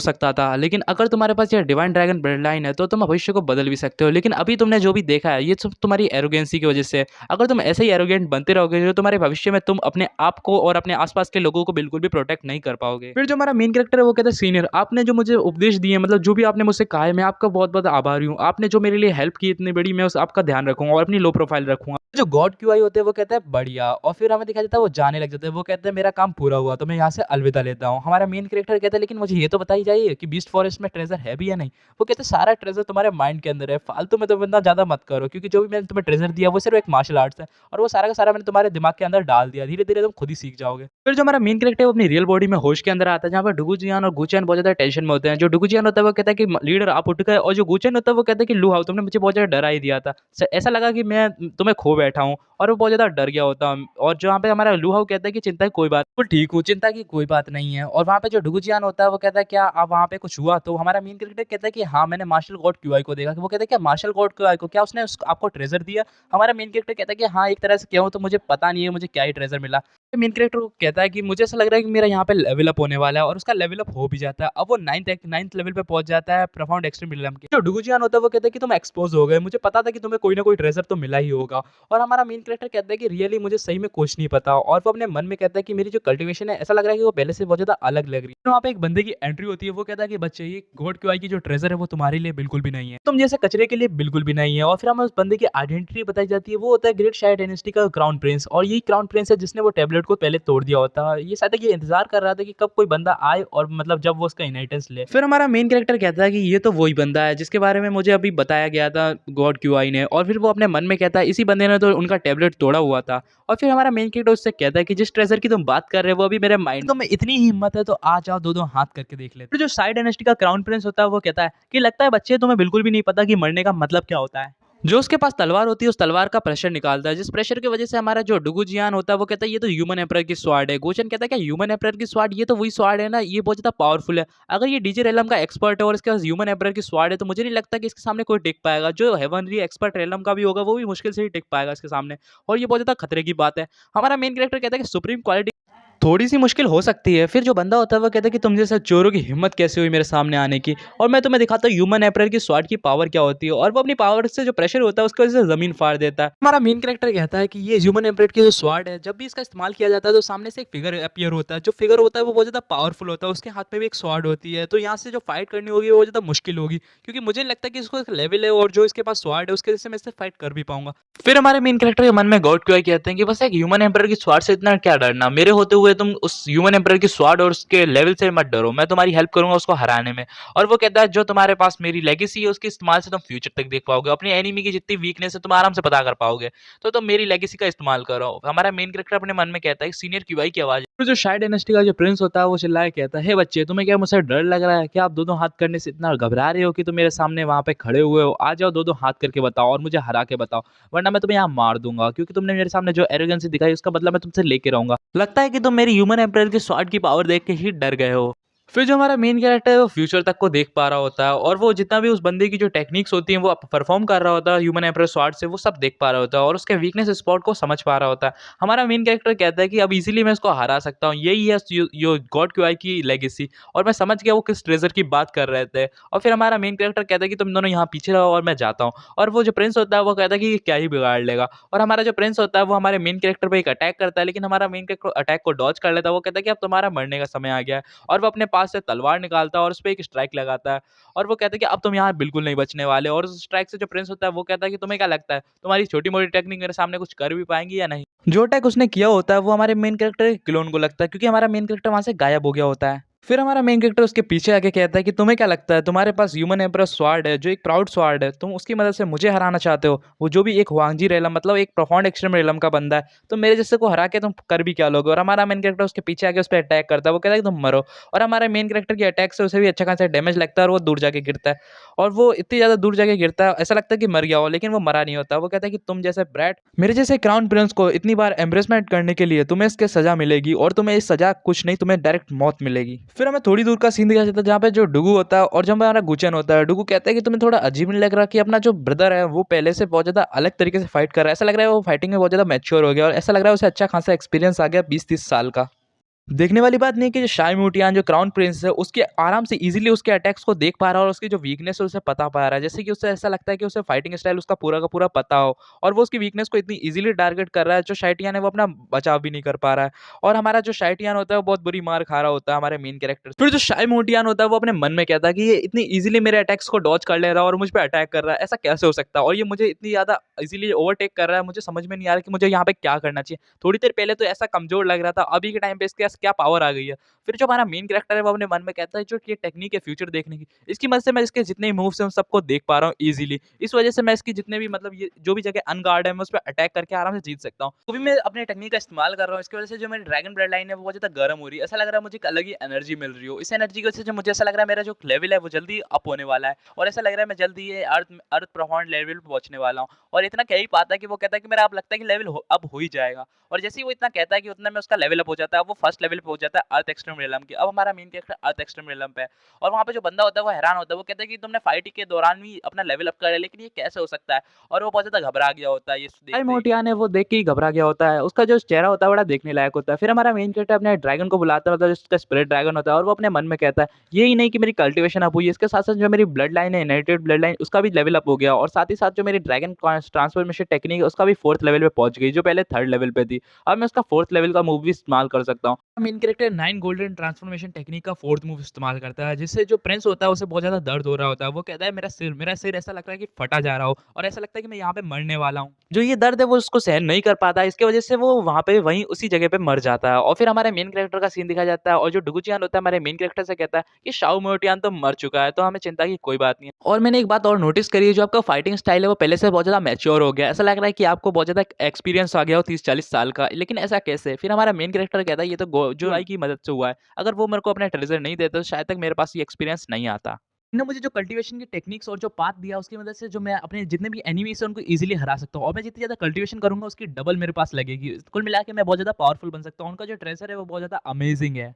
सकता था। लेकिन अगर तुम्हारे पास ये डिवाइन ड्रैगन ब्लड लाइन है तो तुम भविष्य को बदल भी सकते हो। लेकिन अभी तुमने जो भी देखा है ये सब तुम्हारी एरोगेंसी की वजह से है। अगर तुम ऐसे ही एरोगेंट बनते रहोगे जो तुम्हारे भविष्य में तुम अपने आप को और अपने आसपास के लोगों को बिल्कुल भी प्रोटेक्ट नहीं कर पाओगे। फिर जो हमारा मेन कैरेक्टर है वो कहता है सीनियर आपने जो मुझे उपदेश दिए, मतलब जो भी आपने मुझसे कहा है मैं आपका बहुत बहुत आभारी हूँ। आपने जो मेरे लिए हेल्प की इतनी बड़ी, मैं उस आपका ध्यान रखूंगा और अपनी लो प्रोफाइल रखूंगा। जो गॉड क्यूआई होते हैं वो कहता है बढ़िया, और फिर हमें दिखाई देता है वो जाने लग जाते हैं। वो कहते हैं मेरा काम पूरा हुआ तो मैं यहाँ से अलविदा लेता हूँ। हमारा मेन कैरेक्टर कहता है लेकिन मुझे ये तो बताई जाइए कि बीस्ट फॉरेस्ट में ट्रेजर है भी या नहीं। वो कहते हैं सारा ट्रेजर तुम्हारे माइंड के अंदर है, फालतू में तो बंदा ज्यादा मत करो क्योंकि जो भी मैंने तुम्हें ट्रेजर दिया वो सिर्फ एक मार्शल आर्ट्स है और वो सारा का सारा मैंने तुम्हारे दिमाग के अंदर डाल दिया, धीरे धीरे तुम खुद ही सीख जाओगे। फिर जो हमारा मेन कैरेक्टर है वो अपनी रियल बॉडी में होश के अंदर आता है जहाँ पर डुगुजियान और गुचैन बहुत ज्यादा टेंशन में होते हैं। जो डुगुजियान होता है वो कहता है कि लीडर आप उठ गए, और जो गुचैन होता है वो कहता है कि लू हाउ तुमने मुझे बहुत ज्यादा डरा ही दिया था, ऐसा लगा कि मैं तुम्हें खो बैठा हूँ, और वो बहुत ज़्यादा डर गया होता है। और जहाँ पे हमारा लूहाऊ कहता है कि चिंता की कोई बात, बिल्कुल ठीक हूँ, चिंता की कोई बात नहीं है। और वहाँ पे जो डुगुजियान होता है वो कहता है क्या अब वहाँ पे कुछ हुआ? तो हमारा मेन कैरेक्टर कहता है कि हाँ मैंने मार्शल गॉड क्यूआई को देखा। वो कहता है क्या मार्शल गॉड क्यूआई को, क्या उसने आपको ट्रेजर दिया? हमारा मेन कैरेक्टर कहता है कि हाँ एक तरह से कहूँ तो मुझे पता नहीं है मुझे क्या ही ट्रेजर मिला। मेन कैरेक्टर को कहता है कि मुझे ऐसा लग रहा है कि मेरा यहाँ पे लेवल अप होने वाला है, और उसका लेवल अप हो भी जाता है। अब वो नाइन्थ लेवल पे पहुंच जाता है प्रोफाउंड एक्सट्रीम रियलम के। जो डुगुजियान होता है वो कहता है कि तुम एक्सपोज हो गए, मुझे पता था कि तुम्हें कोई ना कोई ट्रेजर तो मिला ही होगा। और हमारा मेन कैरेक्टर कहता है कि रियली मुझे सही में कुछ नहीं पता, और वो अपने मन में कहता है कि मेरी जो कल्टीवेशन है ऐसा लग रहा है कि वो पहले से बहुत ज्यादा अलग लग रही है। तो वहाँ पे एक बंदे की एंट्री होती है, वो कहता है कि बच्चे ये गॉड क्यूआई की जो ट्रेजर है वो तुम्हारे लिए बिल्कुल भी नहीं है, तुम जैसे कचरे के लिए बिल्कुल भी नहीं है। और फिर हमें उस बंदे की आइडेंटिटी बताई जाती है, वो होता है ग्रेट शाया डायनेस्टी का क्राउन प्रिंस, और यही क्राउन प्रिंस है जिसने वो टैबलेट टैबलेट को पहले तोड़ दिया होता। ये शायद ये इंतज़ार कर रहा था कि कब कोई बंदा आए और मतलब जब वो उसका इनहेरिटेंस ले। फिर हमारा मेन कैरेक्टर कहता है कि ये तो वही बंदा है जिसके बारे में मुझे अभी बताया गया था गॉड क्यूआई ने, और फिर वो अपने मन में कहता है इसी बंदे ने तो उनका टैबलेट तोड़ा हुआ था। और फिर हमारा मेन कैरेक्टर उससे कहता है कि जिस ट्रेजर की तुम बात कर रहे हो वो अभी मेरे माइंड तो में इतनी ही हिम्मत है तो आ जाओ दो हाथ करके देख लेते। फिर जो साइड डायनेस्टी का क्राउन प्रिंस होता है वो कहता है कि लगता है बच्चे तुम्हें बिल्कुल भी नहीं पता कि मरने का मतलब क्या होता है। जो उसके पास तलवार होती है उस तलवार का प्रेशर निकालता है, जिस प्रेशर की वजह से हमारा जो डुगुजियान होता है वो कहता है ये तो ह्यूमन एम्परर की स्वाड है। गोचन कहता है क्या ह्यूमन एम्परर की स्वाड, ये तो वही स्वाड है ना, ये बहुत ज्यादा पावरफुल है। अगर ये डीजे रेलम का एक्सपर्ट है और इसके पास ह्यूमन एम्परर की स्वाड है तो मुझे नहीं लगता कि इसके सामने कोई टिक पाएगा। जो हेवनरी एक्सपर्ट रेलम का भी होगा वो भी मुश्किल से ही टिक पाएगा इसके सामने, और ये बहुत ज्यादा खतरे की बात है। हमारा मेन कैरेक्टर कहता है कि सुप्रीम क्वालिटी थोड़ी-सी मुश्किल हो सकती है। फिर जो बंदा होता है वो कहता है कि तुम जैसे चोरों की हिम्मत कैसे हुई मेरे सामने आने की, और मैं तुम्हें दिखाता हूँ ह्यूमन एम्परर की स्वॉर्ड की पावर क्या होती है। और वो अपनी पावर से जो प्रेशर होता है उसकी वजह से ज़मीन फाड़ देता है। हमारा मेन कैरेक्टर कहता है कि ये ह्यूमन एम्परर की जो स्वॉर्ड है जब भी इसका इस्तेमाल किया जाता है तो सामने से एक फिगर अपीयर होता है। जो फिगर होता है वो बहुत ज़्यादा पावरफुल होता है, उसके हाथ में भी एक स्वॉर्ड होती है। तो यहाँ से जो फाइट करनी होगी वो ज़्यादा मुश्किल होगी, क्योंकि मुझे नहीं लगता कि इसको एक लेवल है और जो इसके पास स्वॉर्ड है उसके वजह से मैं इससे फाइट कर भी पाऊंगा। फिर हमारे मेन कैरेक्टर के मन में गॉड क्यों कहते हैं कि बस एक ह्यूमन एम्परर की स्वॉर्ड से इतना क्या डरना, मेरे होते हुए तुम उस ह्यूमन एम्परर की स्वॉर्ड और उसके लेवल से मत डरो, मैं तुम्हारी हेल्प करूंगा उसको हराने में। और वो कहता है जो तुम्हारे पास मेरी लेगेसी है उसके इस्तेमाल से तुम फ्यूचर तक देख पाओगे, अपनी एनिमी की जितनी वीकनेस है तुम आराम से पता कर पाओगे, तो तुम मेरी लेगेसी का इस्तेमाल करो। हमारा मेन कैरेक्टर अपने मन में कहता है सीनियर क्यूआई की आवाज। तो जो शायद डायनेस्टी का जो प्रिंस होता है वो चिल्लाए कहता है, हे बच्चे तुम्हें क्या मुझसे डर लग रहा है, क्या आप दो हाथ करने से इतना घबरा रहे हो कि तुम मेरे सामने वहां पे खड़े हुए हो, आ जाओ दो हाथ करके बताओ और मुझे हरा के बताओ, वरना मैं तुम्हें यहाँ मार दूंगा, क्योंकि तुमने मेरे सामने जो एरोगेंसी दिखाई उसका बदला मैं तुमसे लेके रहूंगा। लगता है कि तुम मेरी ह्यूमन एम्परर की स्वॉर्ड की पावर देख के ही डर गए हो। फिर जो हमारा मेन कैरेक्टर है वो फ्यूचर तक को देख पा रहा होता है, और वो जितना भी उस बंदे की जो टेक्निक्स होती हैं वो परफॉर्म कर रहा होता है ह्यूमन एम्परर स्वॉर्ड से, वो सब देख पा रहा होता है और उसके वीकनेस स्पॉट को समझ पा रहा होता है। हमारा मेन कैरेक्टर कहता है कि अब इजीली मैं इसको हरा सकता हूँ, यही है यो गॉड क्यूआई की लेगेसी। और मैं समझ गया वो किस ट्रेजर की बात कर रहे थे। और फिर हमारा मेन कैरेक्टर कहता है कि तुम दोनों यहाँ पीछे रहो और मैं जाता हूँ। और वो जो प्रिंस होता है वो कहता है कि ये क्या ही बिगाड़ लेगा। और हमारा जो प्रिंस होता है वो हमारे मेन कैरेक्टर पर एक अटैक करता है, लेकिन हमारा मेन कैरेक्टर अटैक को डॉज कर लेता है। वो कहता है कि अब तुम्हारा मरने का समय आ गया है, और वो अपने पास से तलवार निकालता है और उस पे एक स्ट्राइक लगाता है। और वो कहता है कि अब तुम यहाँ बिल्कुल नहीं बचने वाले। और उस स्ट्राइक से जो प्रिंस होता है वो कहता है कि तुम्हें क्या लगता है तुम्हारी छोटी मोटी टेक्निक मेरे सामने कुछ कर भी पाएंगी या नहीं। जो अटैक उसने किया होता है वो हमारे मेन कैरेक्टर क्लोन को लगता है, क्योंकि हमारा मेन कैरेक्टर वहां से गायब हो गया होता है। फिर हमारा मेन कैरेक्टर उसके पीछे आके कहता है कि तुम्हें क्या लगता है तुम्हारे पास ह्यूमन एम्परर स्वॉर्ड है जो एक प्राउड स्वॉर्ड है, तुम उसकी मदद से मुझे हराना चाहते हो, वो जो भी एक हुआंगजी रेलम मतलब एक प्रोफाउंड एक्सट्रीम रेलम का बंदा है, तो मेरे जैसे को हरा के तुम कर भी क्या लोगे। और हमारा मेन कैरेक्टर उसके पीछे आके उस पर अटैक करता है, वो कहता है कि तुम मरो। और हमारे मेन कैरेक्टर के अटैक से उसे भी अच्छा खासा डैमेज लगता है और वो दूर जाके गिरता है। और वो इतनी ज्यादा दूर जाके गिरता है ऐसा लगता है कि मर गया हो, लेकिन वो मरा नहीं होता। वो कहता है कि तुम जैसे ब्रैट मेरे जैसे क्राउन प्रिंस को इतनी बार एम्ब्रेसमेंट करने के लिए तुम्हें इसके सजा मिलेगी, और तुम्हें इस सजा कुछ नहीं, तुम्हें डायरेक्ट मौत मिलेगी। फिर हमें थोड़ी दूर का सीन दिखाया जाता है जहाँ पे जो डुगू होता है और जब हमारा गुचन होता है। डुगू कहता है कि तुम्हें थोड़ा अजीब नहीं लग रहा कि अपना जो ब्रदर है वो पहले से बहुत ज्यादा अलग तरीके से फाइट कर रहा है, ऐसा लग रहा है वो फाइटिंग में बहुत ज्यादा मैच्योर हो गया, और ऐसा लग रहा है उसे अच्छा खासा एक्सपीरियंस आ गया 20-30 साल का। देखने वाली बात नहीं है कि जो शाई मोटियान जो क्राउन प्रिंस है उसके आराम से इजीली उसके अटैक्स को देख पा रहा है और उसकी जो वीकनेस है उसे पता पा रहा है, जैसे कि उसे ऐसा लगता है कि उसे फाइटिंग स्टाइल उसका पूरा का पूरा पता हो, और वो उसकी वीकनेस को इतनी इजीली टारगेट कर रहा है। जो शाइटियान है वो अपना बचाव भी नहीं कर पा रहा है, और हमारा जो शाइटियान होता है वो बहुत बुरी मार खा रहा होता है हमारे मेन कैरेक्टर। फिर जो शाई मोटियान होता है वो अपने मन में कहता है कि ये इतनी इजीली मेरे अटैक्स को डॉज कर ले रहा है और मुझ पर अटैक कर रहा है, ऐसा कैसे हो सकता है, और ये मुझे इतनी ज्यादा इजीली ओवरटेक कर रहा है, मुझे समझ में नहीं आ रहा कि मुझे यहाँ पे क्या करना चाहिए। थोड़ी देर पहले तो ऐसा कमजोर लग रहा था, अभी के टाइम पे इसके पास क्या पावर आ गई है। फिर जो हमारा मेन कैरेक्टर है वो अपने मन में कहता है जो ये टेक्निक है फ्यूचर देखने की, इसकी मदद से मैं इसके जितने मूव्स हैं उन सबको देख पा रहा हूँ इजीली, इस वजह से मैं इसकी जितने भी मतलब ये जो भी जगह अनगार्ड है मैं उस पर अटैक करके आराम से जीत सकता हूँ। तो भी मैं अपने टेक्निक का इस्तेमाल कर रहा हूँ, इसकी वजह से जो मेरी ड्रैगन ब्लड लाइन है वो बहुत ज्यादा गर्म हो रही है, ऐसा लग रहा है मुझे एक अलग ही एनर्जी मिल रही हो। इस एनर्जी की वजह से जो मुझे ऐसा लग रहा है मेरा जो लेवल है वो जल्दी अप होने वाला है, और ऐसा लग रहा है मैं जल्दी ये अर्थ प्रोफाउंड लेवल पे पहुंचने वाला हूँ। और इतना कह ही पाता है कि वो कहता है कि मेरा अब लगता है कि लेवल अब हो ही जाएगा, और जैसे ही वो इतना कहता है कि उतना में उसका लेवल अप हो जाता है, वो फर्स्ट लेवल पे हो जाता है अर्थ एक्सट्रीम रियलम की। अब हमारा मेन कैरेक्टर अर्थ एक्सट्रीम रियलम पे है, और वहाँ पे जो बंदा होता है वो हैरान होता है, वो कहता है कि तुमने फाइट के दौरान भी अपना लेवल अप कर लिया, लेकिन ये कैसे हो सकता है, और वो बहुत ज्यादा घबरा गया होता है ये देखते ही। मोटियान है वो देख के ही घबरा गया होता है, उसका जो चेहरा होता है बड़ा देखने लायक होता है। फिर हमारा मेन कैरेक्टर अपने ड्रैगन को बुलाता है, मतलब जिसका स्पिरिट ड्रैगन होता है, और वो अपने मन में कहता है यही नहीं कि मेरी कल्टिवेशन अप हुई है, इसके साथ साथ जो मेरी ब्लड लाइन है इनहेरिटेड ब्लड लाइन उसका भी लेवल अप हो गया, और साथ ही साथ जो मेरी ड्रैगन ट्रांसफॉर्मेशन टेक्निक है उसका भी 4th लेवल पे पहुंच गई, जो पहले 3rd लेवल पे थी। अब मैं उसका 4th लेवल का मूव भी इस्तेमाल कर सकता हूँ। Main character 9 golden transformation technique का 4th मूव इस्तेमाल करता है, जिससे जो प्रिंस होता है उसे बहुत ज़्यादा दर्द हो रहा होता है। वो कहता है मेरा सिर ऐसा लग रहा है कि फटा जा रहा हो और ऐसा लगता है कि मैं यहाँ पे मरने वाला हूँ। जो ये दर्द है वो उसको सहन नहीं कर पाता है, इसकी वज़ह से वो वहाँ पे वहीं उसी जगह पे मर जाता है और फिर हमारे मेन कैरेक्टर का सीन दिखाया जाता है और जो डुगुचियान होता है हमारे मेन कैरेक्टर से कहता है कि शाओ मोटियान तो मर चुका है, तो हमें चिंता की कोई बात नहीं है। और मैंने एक बात और नोटिस करी है, जो आपका फाइटिंग स्टाइल है वो पहले से बहुत ज़्यादा मैच्योर हो गया है। ऐसा लग रहा है कि आपको बहुत ज़्यादा एक्सपीरियंस आ गया हो 30-40 साल का, लेकिन ऐसा कैसे? फिर हमारा मेन कैरेक्टर कहता है ये तो गोजुआई की मदद से हुआ है। अगर वो मेरे को अपना ट्रेज़र नहीं देता तो शायद तक मेरे पास ये एक्सपीरियंस नहीं आता। ने मुझे जो कल्टीवेशन की टेक्निक्स और जो पाथ दिया उसकी मदद से जो मैं अपने जितने भी एनिमीज़ हैं उनको ईज़िली हरा सकता हूँ और मैं जितनी ज़्यादा कल्टीवेशन करूँगा उसकी डबल मेरे पास लगेगी। कुल मिला के मैं बहुत ज़्यादा पावरफुल बन सकता हूँ। उनका जो ट्रेज़र है वो बहुत ज़्यादा अमेज़िंग है।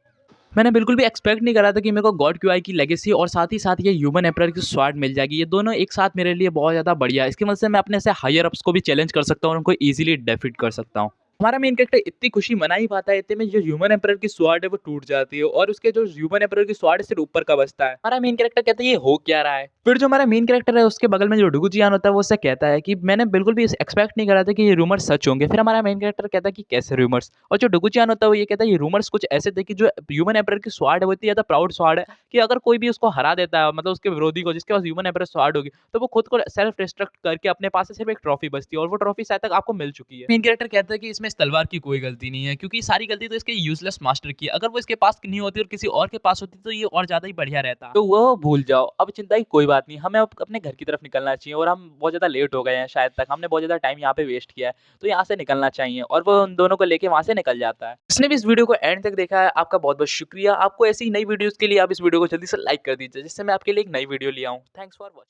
मैंने बिल्कुल भी एक्सपेक्ट नहीं करा था कि मेरे को गॉड क्यूआई की लेगेसी और साथ ही साथ ये ह्यूमन एम्परर की स्वॉर्ड मिल जाएगी। ये दोनों एक साथ मेरे लिए बहुत ज़्यादा बढ़िया है। इसकी मदद से मैं अपने से हायर अप्स को भी चैलेंज कर सकता हूँ और उनको ईज़िली डिफीट कर सकता हूँ। हमारा मेन कैरेक्टर इतनी खुशी मना ही पाता है, इतने में जो ह्यूमन एम्परर की स्वॉर्ड है वो टूट जाती है और उसके जो ह्यूमन एम्परर की स्वॉर्ड है सिर्फ ऊपर का बचता है। हमारा मेन कैरेक्टर कहता है ये हो क्या रहा है? फिर जो हमारा मेन कैरेक्टर है उसके बगल में जो डुगुचियान होता है वो उससे कहता है कि मैंने बिल्कुल भी एक्सपेक्ट नहीं करा था कि ये रूमर्स सच होंगे। फिर हमारा मेन कैरेक्टर कहता है कि कैसे रूमर्स? और जो डुगुचियान होता है वो ये कहता है ये रूमर्स कुछ ऐसे थे कि जो ह्यूमन एम्परर की स्वॉर्ड है वो इतनी ज़्यादा प्राउड स्वॉर्ड है कि अगर कोई भी उसको हरा देता है, मतलब उसके विरोधी को जिसके पास ह्यूमन एम्परर स्वॉर्ड होगी, तो वो खुद को सेल्फ डिस्ट्रक्ट करके अपने पास से सिर्फ एक ट्रॉफी बचती है और वो ट्रॉफी शायद तक आपको मिल चुकी है। मेन कैरेक्टर कहता है कि इसमें इस तलवार की कोई गलती नहीं है, क्योंकि सारी गलती तो इसके यूजलेस मास्टर की है। अगर वो इसके पास नहीं होती और किसी और के पास होती तो ये और ज्यादा ही बढ़िया रहता। तो वो भूल जाओ, अब चिंता की कोई बात नहीं। हमें अब अपने घर की तरफ निकलना चाहिए और हम बहुत ज्यादा लेट हो गए हैं, शायद तक हमने बहुत ज्यादा टाइम यहाँ पे वेस्ट किया है, तो यहाँ से निकलना चाहिए। और वो उन दोनों को लेके वहां से निकल जाता है। जिसने भी इस वीडियो को एंड तक देखा है आपका बहुत बहुत शुक्रिया। आपको ऐसी नई वीडियोस के लिए आप इस वीडियो को जल्दी से लाइक कर दीजिए, जिससे मैं आपके लिए एक नई वीडियो ले आऊँ। Thanks for watching.